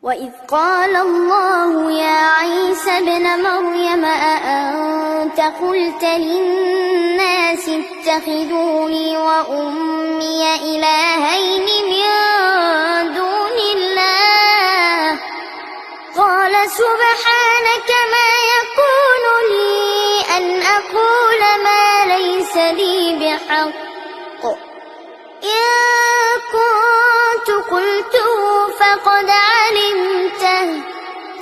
وإذ قال الله يا عيسى ابن مريم أأنت قلت للناس اتخذوني وأمي إلهين من دون الله قال سبحانك ما يكون لي أن أقول ما ليس لي بحق إن كنت قلته فقد علمته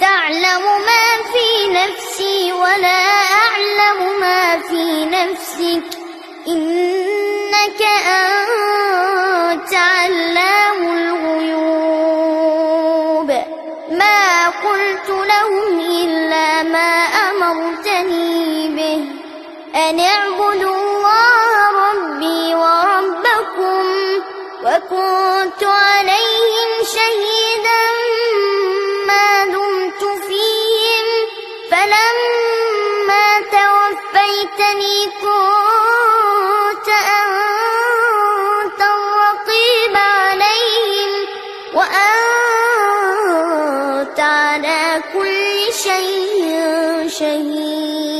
تعلم ما في نفسي ولا أعلم ما في نفسك إنك أنت علام الغيوب ما قلت لهم إلا ما أمرتني به أن اعبدوا الله ربي وربكم وكنت عليهم شهيدا ما دمت فيهم فلما توفيتني كنت أنت الرقيب عليهم وأنت على كل شيء شهيد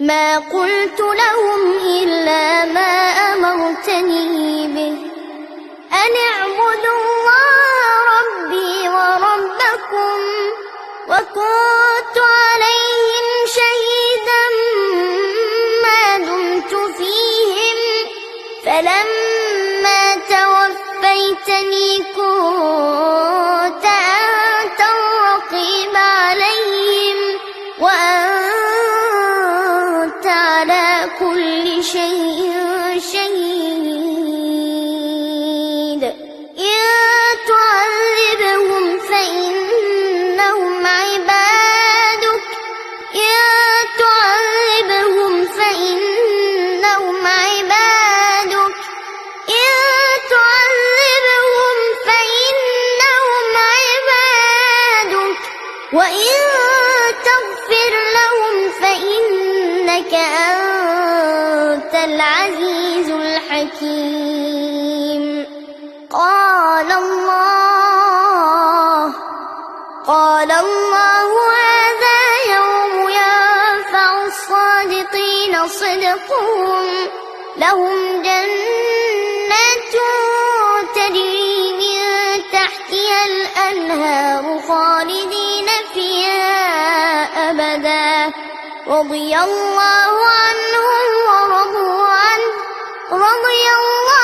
ما قلت لهم إلا ما أمرتني به أن اعبدوا الله ربي وربكم وكنت عليهم شهيدا ما دمت فيهم فلما توفيتني كنت أنت الرقيب عليهم وأنت على كل شيء شهيد إن تعذبهم فإنهم عبادك إن تعذبهم فإنهم عبادك إن تعذبهم فإنهم عبادك وإن تغفر لهم فإنك أنت العزيز الحكيم قال الله هذا يوم ينفع الصادقين صدقهم لهم جنات تجري من تحتها الأنهار خالدين فيها أبدا رضي الله عنهم ورضوا عنه رضي الله